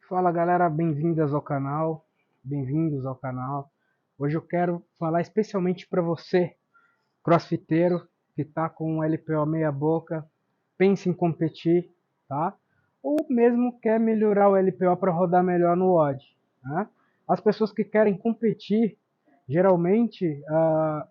Fala galera, bem-vindos ao canal. Hoje eu quero falar especialmente para você, crossfiteiro, que está com um LPO meia boca, pensa em competir, tá? Ou mesmo quer melhorar o LPO para rodar melhor no WOD, né? As pessoas que querem competir, geralmente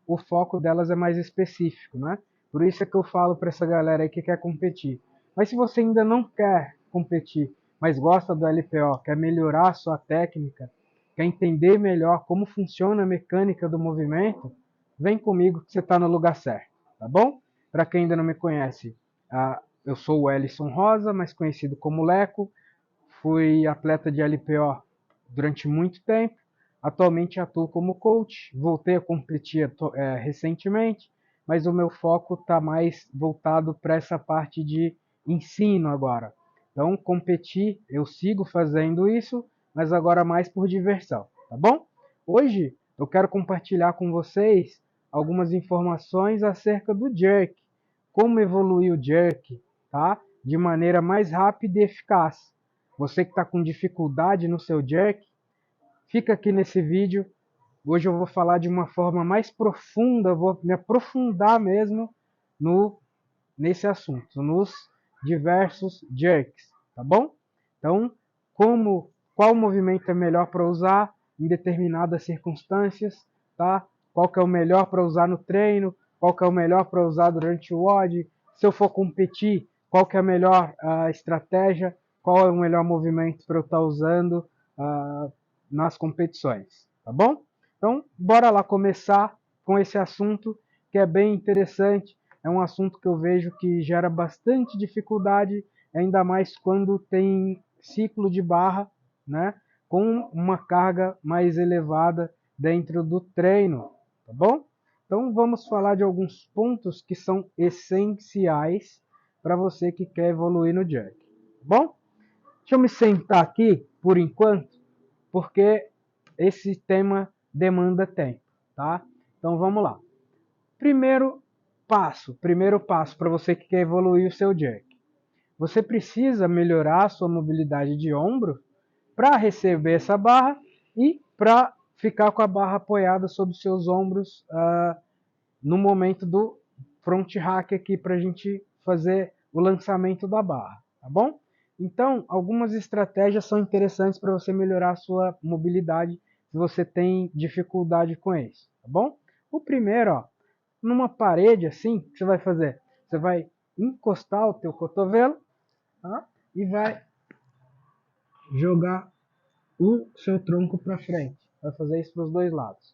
o foco delas é mais específico, né? Por isso é que eu falo para essa galera aí que quer competir. Mas se você ainda não quer competir, mas gosta do LPO, quer melhorar a sua técnica, quer entender melhor como funciona a mecânica do movimento, vem comigo que você está no lugar certo, tá bom? Para quem ainda não me conhece, eu sou o Ellison Rosa, mais conhecido como Leco. Fui atleta de LPO durante muito tempo. Atualmente atuo como coach. Voltei a competir recentemente, mas o meu foco está mais voltado para essa parte de ensino agora. Então, competir, eu sigo fazendo isso, mas agora mais por diversão, tá bom? Hoje eu quero compartilhar com vocês algumas informações acerca do jerk, como evoluir o jerk, tá? De maneira mais rápida e eficaz. Você que está com dificuldade no seu jerk, fica aqui nesse vídeo. Hoje eu vou falar de uma forma mais profunda, vou me aprofundar mesmo nesse assunto, nos diversos jerks, tá bom? Então, qual movimento é melhor para usar em determinadas circunstâncias, tá? Qual que é o melhor para usar no treino, qual que é o melhor para usar durante o WOD, se eu for competir, qual que é a melhor estratégia, qual é o melhor movimento para eu estar usando nas competições, tá bom? Então, bora lá começar com esse assunto que é bem interessante. É um assunto que eu vejo que gera bastante dificuldade, ainda mais quando tem ciclo de barra, né, com uma carga mais elevada dentro do treino, tá bom? Então vamos falar de alguns pontos que são essenciais para você que quer evoluir no jerk, tá bom? Deixa eu me sentar aqui por enquanto, porque esse tema demanda tempo, tá? Então vamos lá. Primeiro passo para você que quer evoluir o seu jerk. Você precisa melhorar a sua mobilidade de ombro para receber essa barra e para ficar com a barra apoiada sobre os seus ombros no momento do front rack aqui para a gente fazer o lançamento da barra, tá bom? Então, algumas estratégias são interessantes para você melhorar a sua mobilidade se você tem dificuldade com isso, tá bom? O primeiro, ó, numa parede assim, o que você vai fazer? Você vai encostar o teu cotovelo, tá? E vai jogar o seu tronco para frente. Vai fazer isso para os dois lados.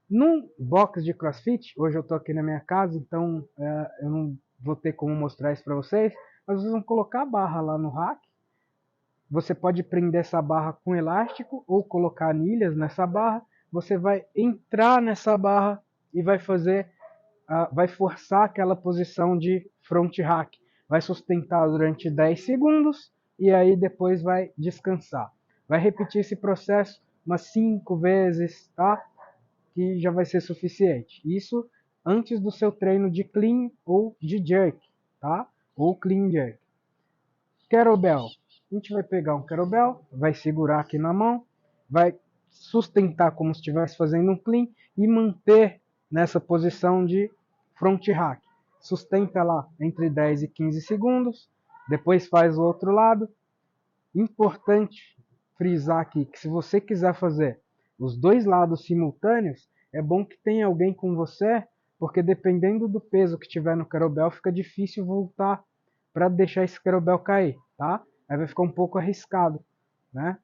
Num box de CrossFit, hoje eu estou aqui na minha casa, então eu não vou ter como mostrar isso para vocês, mas vocês vão colocar a barra lá no rack. Você pode prender essa barra com elástico ou colocar anilhas nessa barra. Você vai entrar nessa barra e vai vai forçar aquela posição de front rack. Vai sustentar durante 10 segundos e aí depois vai descansar. Vai repetir esse processo umas 5 vezes, tá? Que já vai ser suficiente. Isso antes do seu treino de clean ou de jerk, tá? Ou clean jerk. Kettlebell. A gente vai pegar um kettlebell, vai segurar aqui na mão, vai sustentar como se estivesse fazendo um clean e manter nessa posição de front rack. Sustenta lá entre 10 e 15 segundos, depois faz o outro lado. Importante frisar aqui que se você quiser fazer os dois lados simultâneos, é bom que tenha alguém com você, porque dependendo do peso que tiver no kettlebell, fica difícil voltar para deixar esse kettlebell cair, tá? Aí vai ficar um pouco arriscado, né?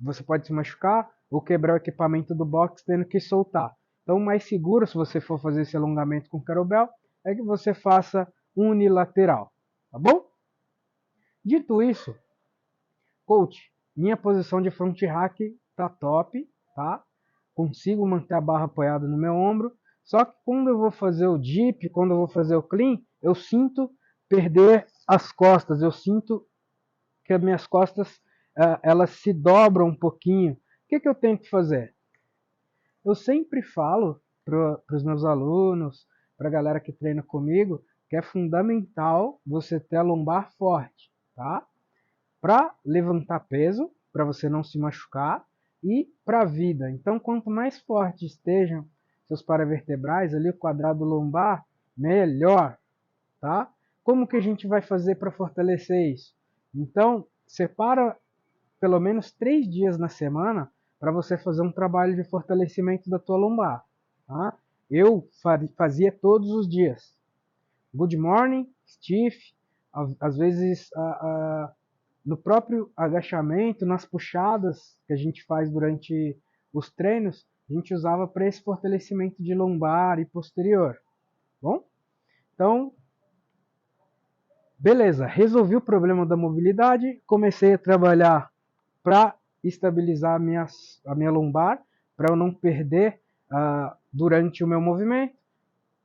Você pode se machucar ou quebrar o equipamento do box tendo que soltar. Então, o mais seguro, se você for fazer esse alongamento com kettlebell, é que você faça unilateral, tá bom? Dito isso, coach, minha posição de front rack tá top, tá? Consigo manter a barra apoiada no meu ombro. Só que quando eu vou fazer o dip, quando eu vou fazer o clean, eu sinto perder as costas. Eu sinto que as minhas costas elas se dobram um pouquinho. O que eu tenho que fazer? Eu sempre falo para os meus alunos, para a galera que treina comigo, que é fundamental você ter a lombar forte, tá? para levantar peso, para você não se machucar, e para a vida. Então, quanto mais forte estejam seus paravertebrais, ali o quadrado lombar, melhor, tá? Como que a gente vai fazer para fortalecer isso? Então, separa pelo menos 3 dias na semana para você fazer um trabalho de fortalecimento da tua lombar, tá? Eu fazia todos os dias. Good morning, stiff, às vezes no próprio agachamento, nas puxadas que a gente faz durante os treinos, a gente usava para esse fortalecimento de lombar e posterior. Bom? Então, beleza, resolvi o problema da mobilidade, comecei a trabalhar para estabilizar a minha lombar, para eu não perder durante o meu movimento.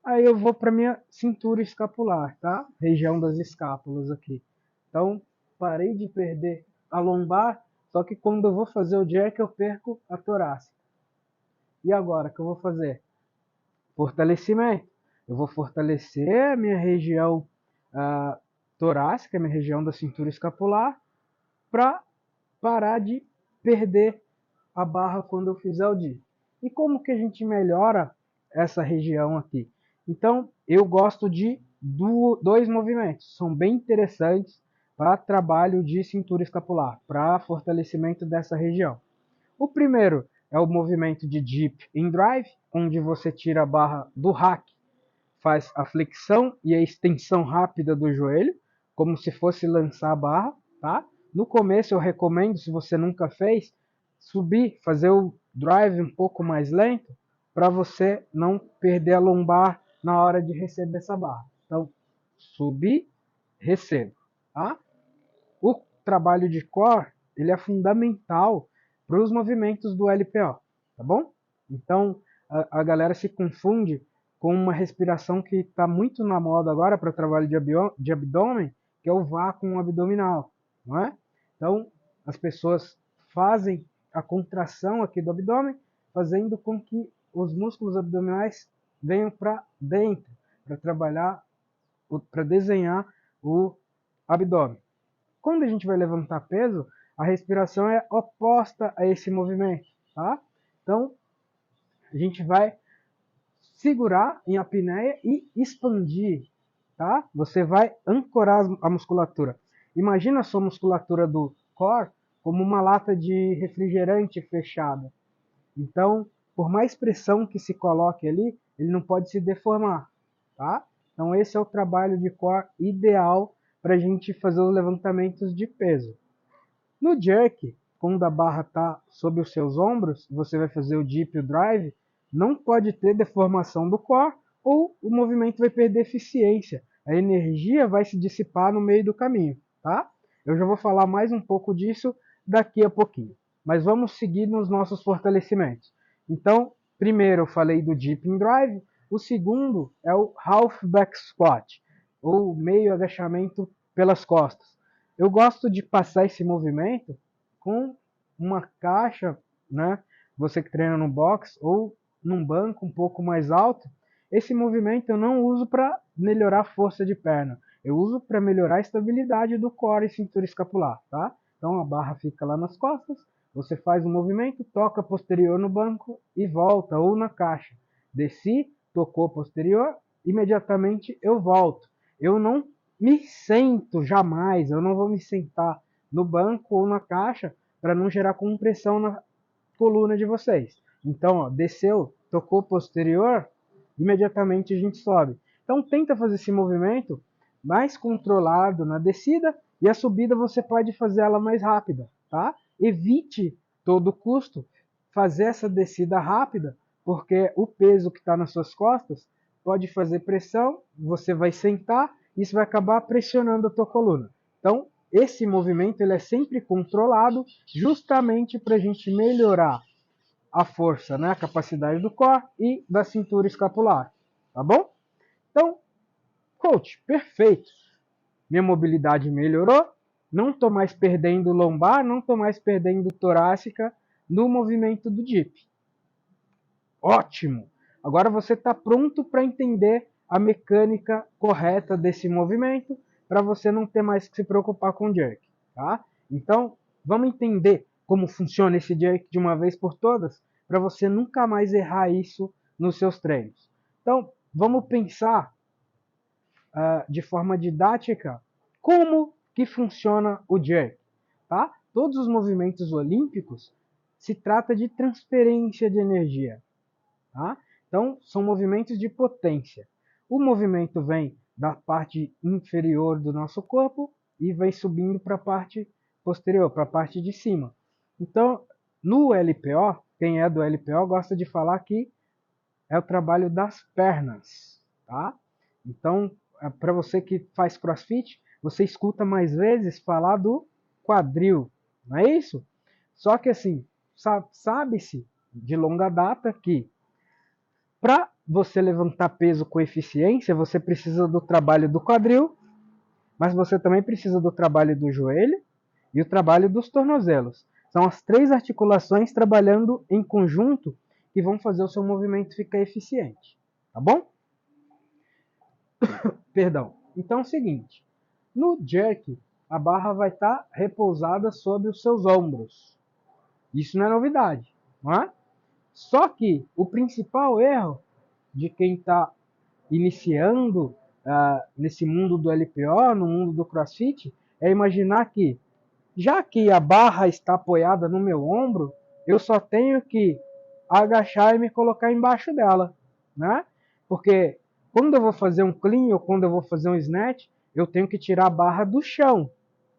Aí eu vou para minha cintura escapular, tá? Região das escápulas aqui. Então, parei de perder a lombar, só que quando eu vou fazer o jack eu perco a torácica. E agora, o que eu vou fazer? Fortalecimento. Eu vou fortalecer a minha região torácica, a minha região da cintura escapular, para parar de perder a barra quando eu fizer o dip. E como que a gente melhora essa região aqui? Então, eu gosto de dois movimentos, são bem interessantes para trabalho de cintura escapular, para fortalecimento dessa região. O primeiro é o movimento de dip in drive, onde você tira a barra do rack, faz a flexão e a extensão rápida do joelho, como se fosse lançar a barra, tá? No começo eu recomendo, se você nunca fez, subir, fazer o drive um pouco mais lento, para você não perder a lombar na hora de receber essa barra. Então, subir, recebo, tá? O trabalho de core, ele é fundamental para os movimentos do LPO, tá bom? Então, a galera se confunde com uma respiração que está muito na moda agora para trabalho de abdômen, que é o vácuo abdominal, não é? Então, as pessoas fazem a contração aqui do abdômen, fazendo com que os músculos abdominais venham para dentro, para trabalhar, para desenhar o abdômen. Quando a gente vai levantar peso, a respiração é oposta a esse movimento, tá? Então, a gente vai segurar em apneia e expandir, tá? Você vai ancorar a musculatura. Imagina a sua musculatura do core como uma lata de refrigerante fechada. Então, por mais pressão que se coloque ali, ele não pode se deformar, tá? Então, esse é o trabalho de core ideal para a gente fazer os levantamentos de peso. No jerk, quando a barra está sob os seus ombros, você vai fazer o dip e o drive, não pode ter deformação do core ou o movimento vai perder eficiência. A energia vai se dissipar no meio do caminho, tá? Eu já vou falar mais um pouco disso daqui a pouquinho. Mas vamos seguir nos nossos fortalecimentos. Então, primeiro eu falei do dip and drive, o segundo é o half back squat, ou meio agachamento pelas costas. Eu gosto de passar esse movimento com uma caixa, né? Você que treina no box ou num banco um pouco mais alto. Esse movimento eu não uso para melhorar a força de perna. Eu uso para melhorar a estabilidade do core e cintura escapular, tá? Então a barra fica lá nas costas, você faz o movimento, toca posterior no banco e volta, ou na caixa. Desci, tocou posterior, imediatamente eu volto. Eu não me sento jamais, eu não vou me sentar no banco ou na caixa para não gerar compressão na coluna de vocês. Então, ó, desceu, tocou posterior, imediatamente a gente sobe. Então, tenta fazer esse movimento mais controlado na descida e a subida você pode fazer ela mais rápida, tá? Evite todo custo fazer essa descida rápida, porque o peso que está nas suas costas pode fazer pressão, você vai sentar, isso vai acabar pressionando a tua coluna. Então, esse movimento ele é sempre controlado justamente para a gente melhorar a força, né, a capacidade do core e da cintura escapular, tá bom? Então, coach, perfeito. Minha mobilidade melhorou, não estou mais perdendo lombar, não estou mais perdendo torácica no movimento do dip. Ótimo! Agora você está pronto para entender a mecânica correta desse movimento, para você não ter mais que se preocupar com o jerk, tá? Então, vamos entender como funciona esse jerk de uma vez por todas, para você nunca mais errar isso nos seus treinos. Então, vamos pensar de forma didática como que funciona o jerk. Tá? Todos os movimentos olímpicos se trata de transferência de energia. Tá? Então, são movimentos de potência. O movimento vem da parte inferior do nosso corpo e vai subindo para a parte posterior, para a parte de cima. Então, no LPO, quem é do LPO gosta de falar que é o trabalho das pernas. Tá? Então, para você que faz CrossFit, você escuta mais vezes falar do quadril, não é isso? Só que assim, sabe-se de longa data que para você levantar peso com eficiência, você precisa do trabalho do quadril, mas você também precisa do trabalho do joelho e o trabalho dos tornozelos. São as três articulações trabalhando em conjunto que vão fazer o seu movimento ficar eficiente. Tá bom? Perdão. Então é o seguinte, no jerk, a barra vai estar repousada sobre os seus ombros. Isso não é novidade, não é? Só que o principal erro de quem está iniciando nesse mundo do LPO, no mundo do CrossFit, é imaginar que, já que a barra está apoiada no meu ombro, eu só tenho que agachar e me colocar embaixo dela, né? Porque quando eu vou fazer um clean ou quando eu vou fazer um snatch, eu tenho que tirar a barra do chão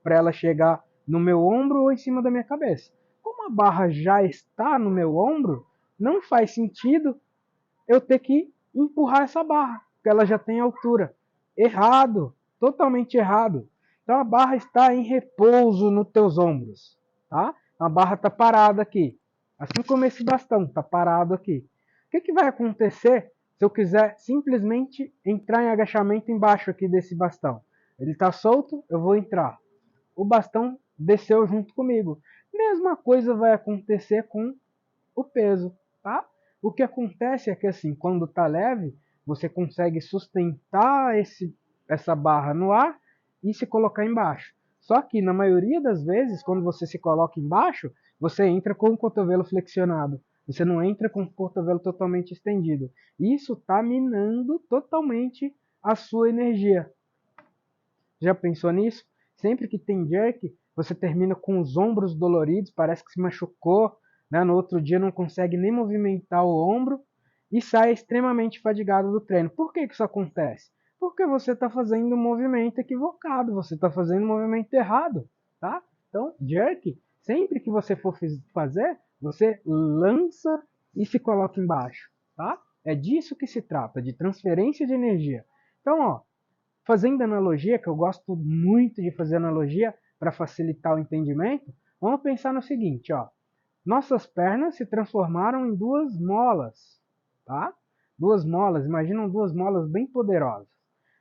para ela chegar no meu ombro ou em cima da minha cabeça. Como a barra já está no meu ombro, não faz sentido eu ter que empurrar essa barra, porque ela já tem altura. Errado, totalmente errado. Então a barra está em repouso nos teus ombros, tá? A barra está parada aqui, assim como esse bastão está parado aqui. O que vai acontecer se eu quiser simplesmente entrar em agachamento embaixo aqui desse bastão? Ele está solto, eu vou entrar. O bastão desceu junto comigo. Mesma coisa vai acontecer com o peso, tá? O que acontece é que assim, quando está leve, você consegue sustentar essa barra no ar e se colocar embaixo. Só que na maioria das vezes, quando você se coloca embaixo, você entra com o cotovelo flexionado. Você não entra com o cotovelo totalmente estendido. Isso está minando totalmente a sua energia. Já pensou nisso? Sempre que tem jerk, você termina com os ombros doloridos, parece que se machucou, né? No outro dia não consegue nem movimentar o ombro e sai extremamente fadigado do treino. Por que isso acontece? Porque você está fazendo um movimento equivocado, você está fazendo um movimento errado, tá? Então, jerk, sempre que você for fazer, você lança e se coloca embaixo, tá? É disso que se trata, de transferência de energia. Então, ó, fazendo analogia, que eu gosto muito de fazer analogia para facilitar o entendimento, vamos pensar no seguinte, ó. Nossas pernas se transformaram em duas molas, tá? Duas molas, imaginam duas molas bem poderosas.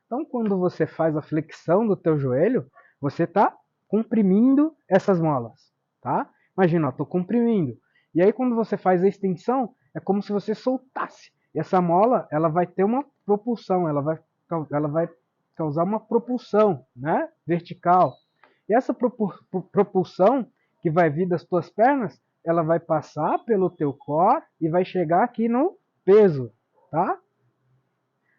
Então, quando você faz a flexão do teu joelho, você está comprimindo essas molas, tá? Imagina, estou comprimindo. E aí, quando você faz a extensão, é como se você soltasse. E essa mola, ela vai ter uma propulsão, ela vai causar uma propulsão, né, vertical. E essa propulsão que vai vir das tuas pernas, ela vai passar pelo teu core e vai chegar aqui no peso, tá?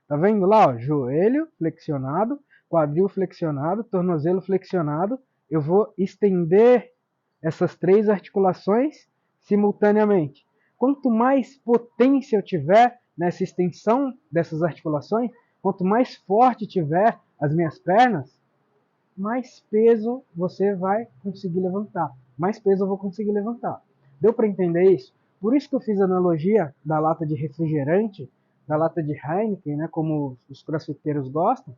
Tá vendo lá, ó, joelho flexionado, quadril flexionado, tornozelo flexionado. Eu vou estender essas três articulações simultaneamente. Quanto mais potência eu tiver nessa extensão dessas articulações, quanto mais forte tiver as minhas pernas, mais peso você vai conseguir levantar. Mais peso eu vou conseguir levantar. Deu para entender isso? Por isso que eu fiz a analogia da lata de refrigerante, da lata de Heineken, né, como os crossfiteiros gostam,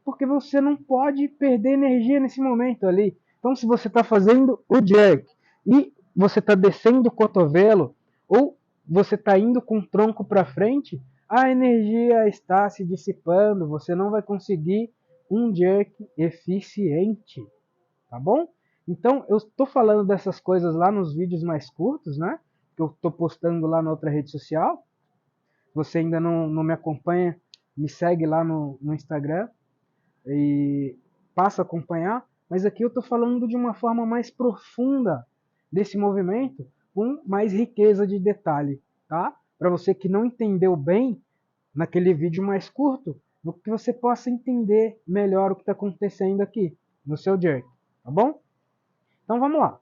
porque você não pode perder energia nesse momento ali. Então, se você está fazendo o jerk e você está descendo o cotovelo ou você está indo com o tronco para frente, a energia está se dissipando, você não vai conseguir um jerk eficiente, tá bom? Então, eu estou falando dessas coisas lá nos vídeos mais curtos, né? Que eu estou postando lá na outra rede social. Se você ainda não me acompanha, me segue lá no Instagram e passa a acompanhar, Mas aqui eu estou falando de uma forma mais profunda desse movimento, com mais riqueza de detalhe, tá? Para você que não entendeu bem naquele vídeo mais curto, que você possa entender melhor o que está acontecendo aqui no seu jerk, tá bom? Então vamos lá.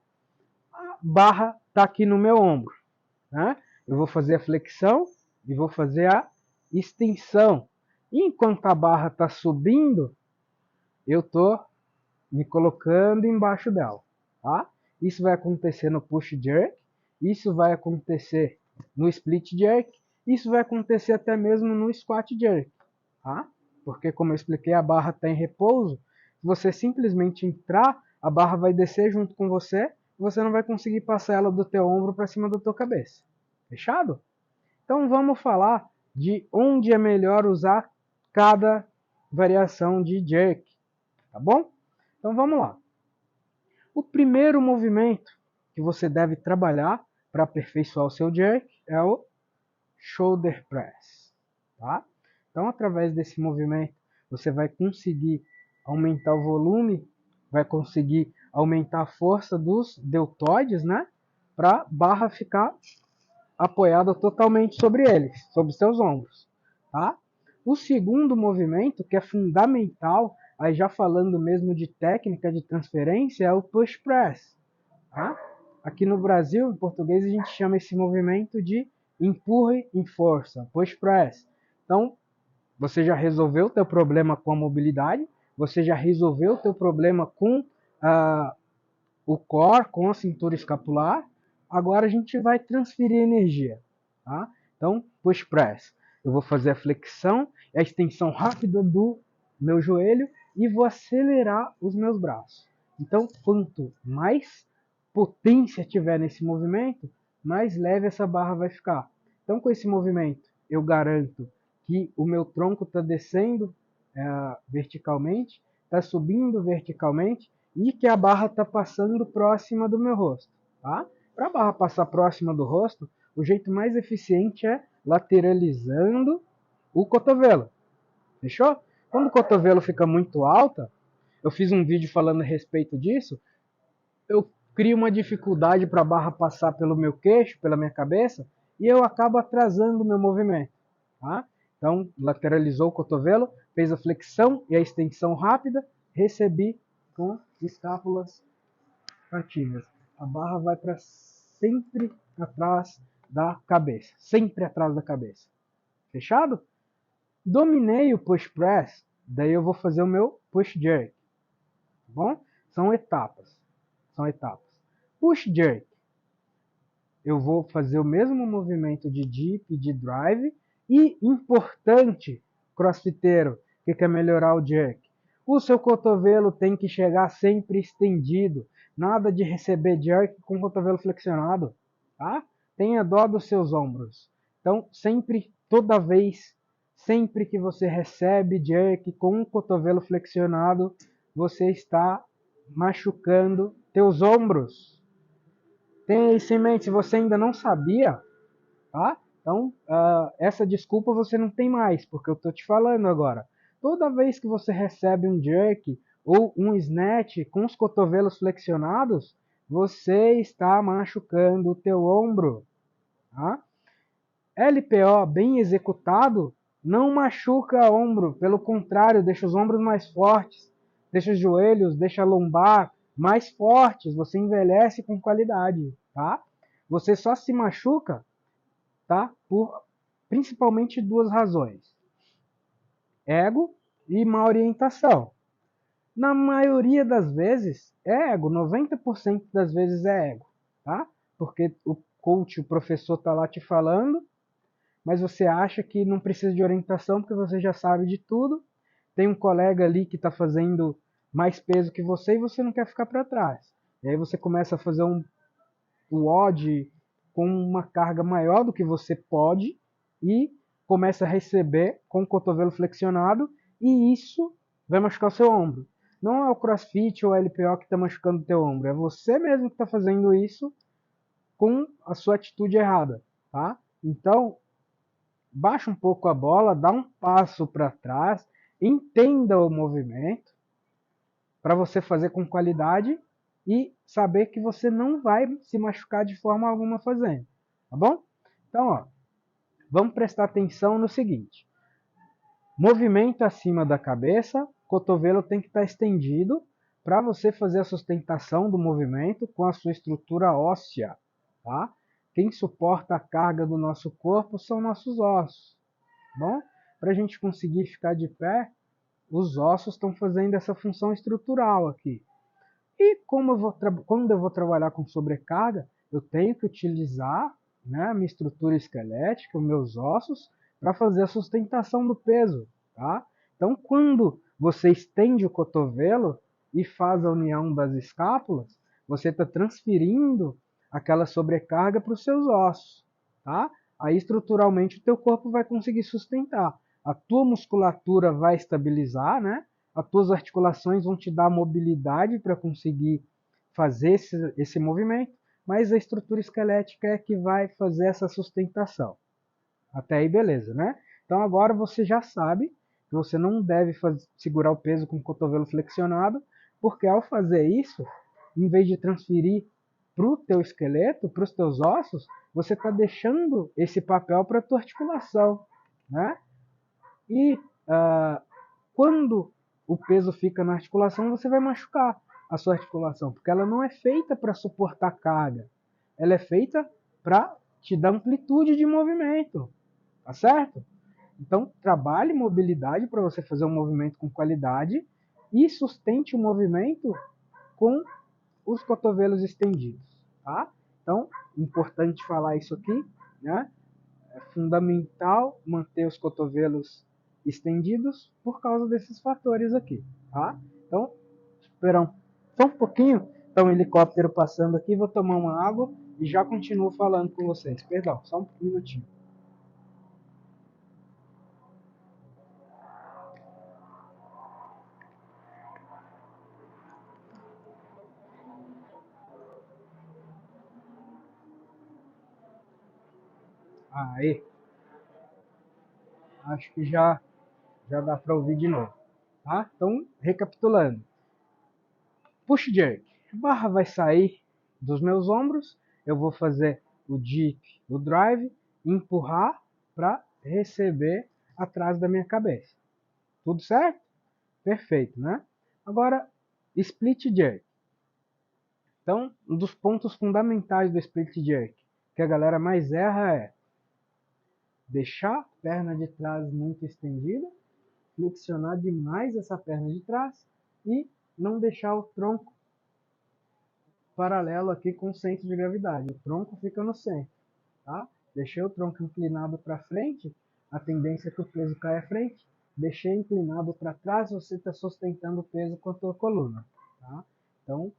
A barra está aqui no meu ombro, né? Eu vou fazer a flexão e vou fazer a extensão. E enquanto a barra está subindo, eu estou me colocando embaixo dela, tá? Isso vai acontecer no push jerk, isso vai acontecer no split jerk, isso vai acontecer até mesmo no squat jerk, tá? Porque como eu expliquei, a barra está em repouso, se você simplesmente entrar, a barra vai descer junto com você, e você não vai conseguir passar ela do teu ombro para cima da tua cabeça. Fechado? Então vamos falar de onde é melhor usar cada variação de jerk, tá bom? Então vamos lá. O primeiro movimento que você deve trabalhar para aperfeiçoar o seu jerk é o shoulder press, tá? Então, através desse movimento, você vai conseguir aumentar o volume, vai conseguir aumentar a força dos deltoides, né? Para a barra ficar apoiada totalmente sobre eles, sobre seus ombros, tá? O segundo movimento, que é fundamental, aí já falando mesmo de técnica de transferência, é o push press, tá? Aqui no Brasil, em português, a gente chama esse movimento de empurre em força, push press. Então, você já resolveu o teu problema com a mobilidade, você já resolveu o teu problema com o core, com a cintura escapular. Agora a gente vai transferir energia, tá? Então, push press. Eu vou fazer a flexão, a extensão rápida do meu joelho e vou acelerar os meus braços. Então, quanto mais potência tiver nesse movimento, mais leve essa barra vai ficar. Então, com esse movimento, eu garanto que o meu tronco está descendo verticalmente, está subindo verticalmente e que a barra está passando próxima do meu rosto. Tá? Para a barra passar próxima do rosto, o jeito mais eficiente é lateralizando o cotovelo. Fechou? Quando o cotovelo fica muito alta, eu fiz um vídeo falando a respeito disso, eu crio uma dificuldade para a barra passar pelo meu queixo, pela minha cabeça, e eu acabo atrasando o meu movimento. Tá? Então, lateralizou o cotovelo, fez a flexão e a extensão rápida, recebi com escápulas ativas. A barra vai para sempre atrás da cabeça. Sempre atrás da cabeça. Fechado? Dominei o push press, daí eu vou fazer o meu push jerk. Tá bom? São etapas. São etapas. Push jerk. Eu vou fazer o mesmo movimento de dip, de drive. E importante, crossfiteiro, que quer melhorar o jerk. O seu cotovelo tem que chegar sempre estendido. Nada de receber jerk com o cotovelo flexionado. Tá? Tenha dó dos seus ombros. Então, sempre, toda vez, sempre que você recebe jerk com o cotovelo flexionado, você está machucando teus ombros. Tenha isso em mente, se você ainda não sabia, tá? Então, essa desculpa você não tem mais, porque eu estou te falando agora. Toda vez que você recebe um jerk ou um snatch com os cotovelos flexionados, você está machucando o teu ombro. Tá? LPO bem executado não machuca o ombro, pelo contrário, deixa os ombros mais fortes, deixa os joelhos, deixa a lombar mais fortes, você envelhece com qualidade, tá? Você só se machuca, tá? Por principalmente duas razões: ego e má orientação. Na maioria das vezes é ego, 90% das vezes é ego, tá? Porque o coach, o professor tá lá te falando, mas você acha que não precisa de orientação porque você já sabe de tudo. Tem um colega ali que está fazendo mais peso que você e você não quer ficar para trás. E aí você começa a fazer um WOD com uma carga maior do que você pode e começa a receber com o cotovelo flexionado e isso vai machucar o seu ombro. Não é o CrossFit ou o LPO que está machucando o teu ombro, é você mesmo que está fazendo isso com a sua atitude errada, tá? Então, baixa um pouco a bola, dá um passo para trás, entenda o movimento, para você fazer com qualidade e saber que você não vai se machucar de forma alguma fazendo, tá bom? Então, ó, vamos prestar atenção no seguinte: movimento acima da cabeça, cotovelo tem que estar estendido para você fazer a sustentação do movimento com a sua estrutura óssea, tá? Quem suporta a carga do nosso corpo são nossos ossos, bom? Para a gente conseguir ficar de pé, os ossos estão fazendo essa função estrutural aqui. E quando eu vou trabalhar com sobrecarga, eu tenho que utilizar, né, a minha estrutura esquelética, os meus ossos, para fazer a sustentação do peso. Tá? Então, quando você estende o cotovelo e faz a união das escápulas, você está transferindo aquela sobrecarga para os seus ossos. Tá? Aí, estruturalmente, o teu corpo vai conseguir sustentar. A tua musculatura vai estabilizar, né? As tuas articulações vão te dar mobilidade para conseguir fazer esse movimento, mas a estrutura esquelética é que vai fazer essa sustentação. Até aí, beleza, né? Então agora você já sabe que você não deve segurar o peso com o cotovelo flexionado, porque ao fazer isso, em vez de transferir para o teu esqueleto, para os teus ossos, você está deixando esse papel para a tua articulação, né? E quando o peso fica na articulação, você vai machucar a sua articulação, porque ela não é feita para suportar carga. Ela é feita para te dar amplitude de movimento, tá certo? Então, trabalhe mobilidade para você fazer um movimento com qualidade e sustente o movimento com os cotovelos estendidos, tá? Então, importante falar isso aqui, né? É fundamental manter os cotovelos estendidos por causa desses fatores aqui, tá? Então, esperam só um pouquinho. Então, um helicóptero passando aqui, vou tomar uma água e já continuo falando com vocês. Perdão, só um minutinho. Aí, acho que já dá para ouvir de novo, tá? Então, recapitulando. Push jerk. A barra vai sair dos meus ombros, eu vou fazer o dip, o drive, empurrar para receber atrás da minha cabeça. Tudo certo? Perfeito, né? Agora, split jerk. Então, um dos pontos fundamentais do split jerk que a galera mais erra é deixar a perna de trás muito estendida, flexionar demais essa perna de trás e não deixar o tronco paralelo aqui com o centro de gravidade. O tronco fica no centro, tá? Deixei o tronco inclinado para frente, a tendência é que o peso caia à frente. Deixei inclinado para trás, você está sustentando o peso com a tua coluna, tá? Então,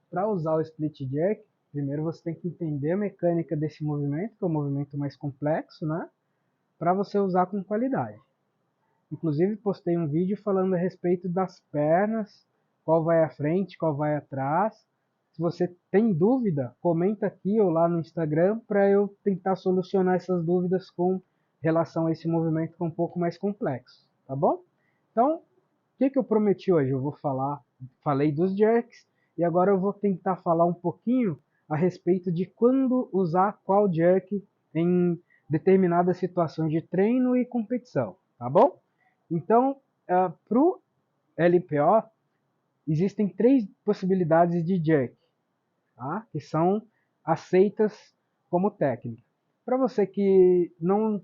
para usar o split jerk, primeiro você tem que entender a mecânica desse movimento, que é um movimento mais complexo, né? Para você usar com qualidade. Inclusive, postei um vídeo falando a respeito das pernas, qual vai à frente, qual vai atrás. Se você tem dúvida, comenta aqui ou lá no Instagram para eu tentar solucionar essas dúvidas com relação a esse movimento que é um pouco mais complexo, tá bom? Então, o que eu prometi hoje? Eu vou falei dos jerks e agora eu vou tentar falar um pouquinho a respeito de quando usar qual jerk em determinadas situações de treino e competição, tá bom? Então, para o LPO, existem 3 possibilidades de jerk, tá? Que são aceitas como técnica. Para você que não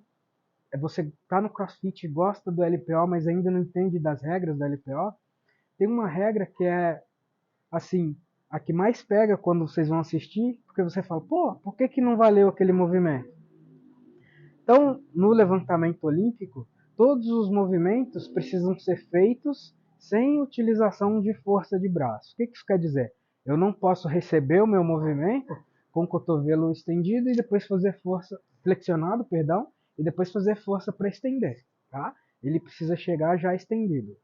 você está no CrossFit e gosta do LPO, mas ainda não entende das regras do LPO, tem uma regra que é assim, a que mais pega quando vocês vão assistir, porque você fala, pô, por que não valeu aquele movimento? Então, no levantamento olímpico, todos os movimentos precisam ser feitos sem utilização de força de braço. O que isso quer dizer? Eu não posso receber o meu movimento com o cotovelo estendido e depois fazer força, flexionado, perdão, e depois fazer força para estender, tá? Ele precisa chegar já estendido.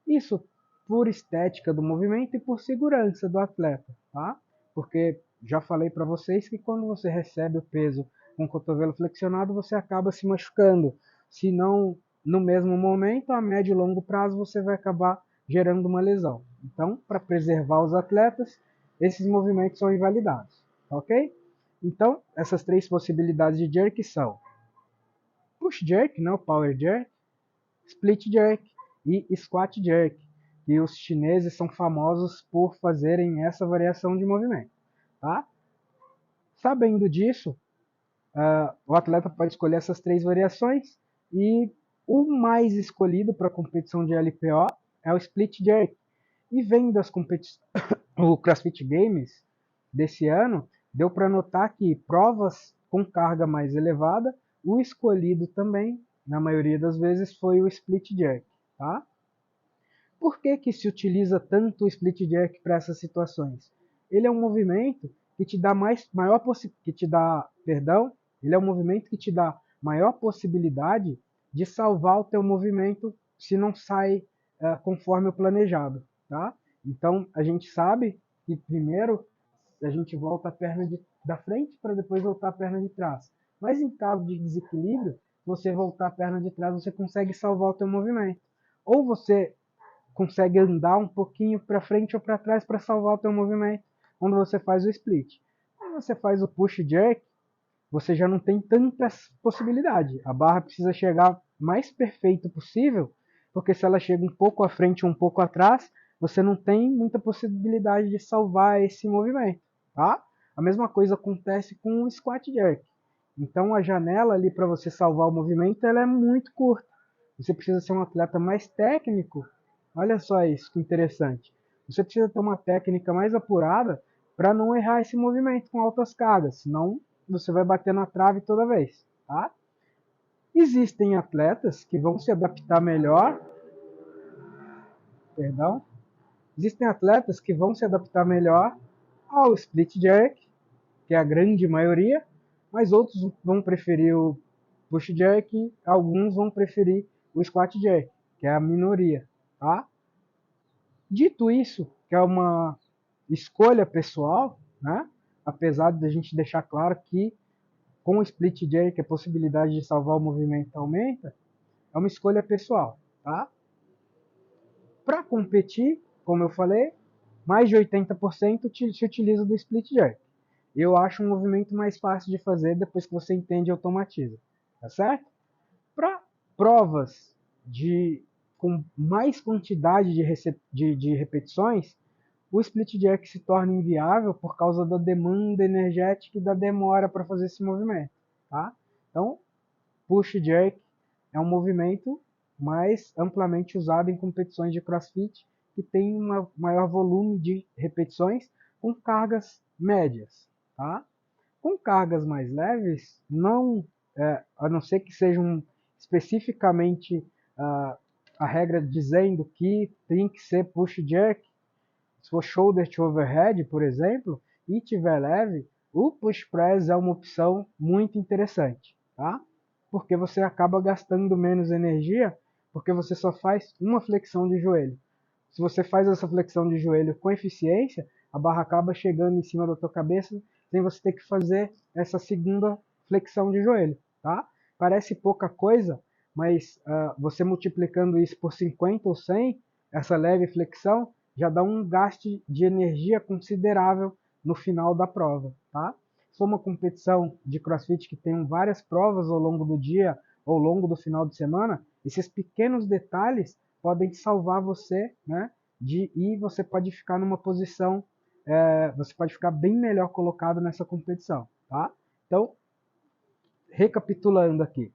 Isso por estética do movimento e por segurança do atleta, tá? Porque já falei para vocês que quando você recebe o peso com o cotovelo flexionado, você acaba se machucando. Se não no mesmo momento, a médio e longo prazo você vai acabar gerando uma lesão, Então, para preservar os atletas, esses movimentos são invalidados, ok? Então, essas três possibilidades de jerk são push jerk, não, power jerk, split jerk e squat jerk. E os chineses são famosos por fazerem essa variação de movimento, tá? Sabendo disso, o atleta pode escolher essas três variações e o mais escolhido para a competição de LPO é o split jerk. E vendo as o CrossFit Games desse ano, deu para notar que provas com carga mais elevada, o escolhido também, na maioria das vezes, foi o split jerk, tá? Por que que se utiliza tanto o split jerk para essas situações? Ele é um movimento que te dá ele é um movimento que te dá maior possibilidade de salvar o teu movimento se não sai conforme o planejado, tá? Então a gente sabe que primeiro a gente volta a perna da frente para depois voltar a perna de trás. Mas em caso de desequilíbrio, se você voltar a perna de trás, você consegue salvar o teu movimento. Ou você consegue andar um pouquinho para frente ou para trás para salvar o teu movimento quando você faz o split. Quando você faz o push jerk, você já não tem tanta possibilidade. A barra precisa chegar mais perfeito possível, porque se ela chega um pouco à frente ou um pouco atrás, você não tem muita possibilidade de salvar esse movimento, tá? A mesma coisa acontece com o squat jerk. Então a janela ali para você salvar o movimento ela é muito curta. Você precisa ser um atleta mais técnico. Olha só isso, que interessante. Você precisa ter uma técnica mais apurada para não errar esse movimento com altas cargas, senão você vai bater na trave toda vez, tá? Existem atletas que vão se adaptar melhor, perdão, existem atletas que vão se adaptar melhor ao split jerk, que é a grande maioria, mas outros vão preferir o push jerk, alguns vão preferir o squat jerk, que é a minoria, tá? Dito isso, que é uma escolha pessoal, né? Apesar de a gente deixar claro que com o split jerk a possibilidade de salvar o movimento aumenta, é uma escolha pessoal, tá? Para competir, como eu falei, mais de 80% se utiliza do split jerk. Eu acho um movimento mais fácil de fazer depois que você entende e automatiza, tá certo? Para provas com mais quantidade de repetições, o split jerk se torna inviável por causa da demanda energética e da demora para fazer esse movimento, tá? Então, push jerk é um movimento mais amplamente usado em competições de CrossFit que tem um maior volume de repetições com cargas médias, tá? Com cargas mais leves, a não ser que sejam especificamente a regra dizendo que tem que ser push jerk, se for shoulder to overhead, por exemplo, e tiver leve, o push press é uma opção muito interessante, tá? Porque você acaba gastando menos energia, porque você só faz uma flexão de joelho. Se você faz essa flexão de joelho com eficiência, a barra acaba chegando em cima da tua cabeça, sem você ter que fazer essa segunda flexão de joelho, tá? Parece pouca coisa, mas você multiplicando isso por 50 ou 100, essa leve flexão, já dá um gasto de energia considerável no final da prova, tá? Se for uma competição de CrossFit que tem várias provas ao longo do dia ou ao longo do final de semana, esses pequenos detalhes podem salvar você, né? E você pode ficar numa posição, você pode ficar bem melhor colocado nessa competição, tá? Então, recapitulando aqui,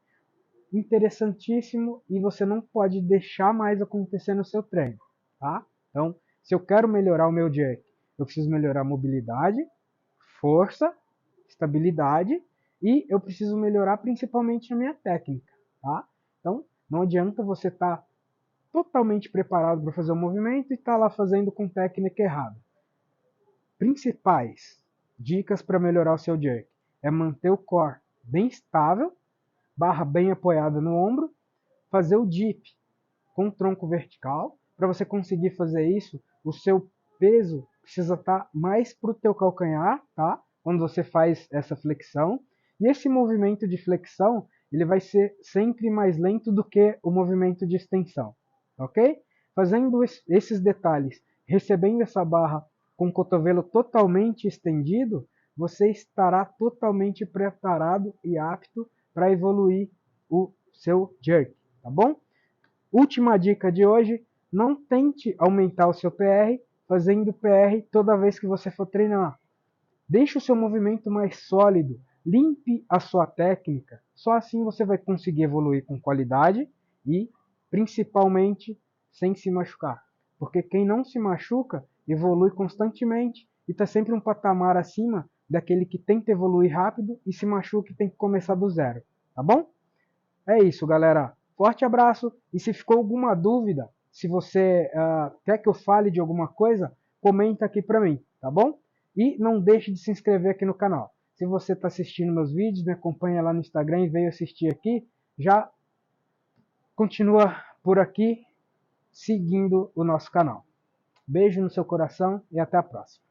interessantíssimo e você não pode deixar mais acontecer no seu treino, tá? Então, se eu quero melhorar o meu jerk, eu preciso melhorar a mobilidade, força, estabilidade e eu preciso melhorar principalmente a minha técnica, tá? Então, não adianta você estar totalmente preparado para fazer o movimento e estar lá fazendo com técnica errada. Principais dicas para melhorar o seu jerk é manter o core bem estável, barra bem apoiada no ombro, fazer o dip com o tronco vertical. Para você conseguir fazer isso, o seu peso precisa estar mais para o teu calcanhar, tá? Quando você faz essa flexão. E esse movimento de flexão, ele vai ser sempre mais lento do que o movimento de extensão, ok? Fazendo esses detalhes recebendo essa barra com o cotovelo totalmente estendido, você estará totalmente preparado e apto para evoluir o seu jerk, tá bom? Última dica de hoje, não tente aumentar o seu PR fazendo PR toda vez que você for treinar. Deixe o seu movimento mais sólido, limpe a sua técnica, só assim você vai conseguir evoluir com qualidade e, principalmente, sem se machucar. Porque quem não se machuca, evolui constantemente e está sempre um patamar acima daquele que tenta evoluir rápido e se machuca e tem que começar do zero, tá bom? É isso, galera. Forte abraço e se ficou alguma dúvida, se você quer que eu fale de alguma coisa, comenta aqui para mim, tá bom? E não deixe de se inscrever aqui no canal. Se você está assistindo meus vídeos, me acompanha lá no Instagram e veio assistir aqui, já continua por aqui seguindo o nosso canal. Beijo no seu coração e até a próxima.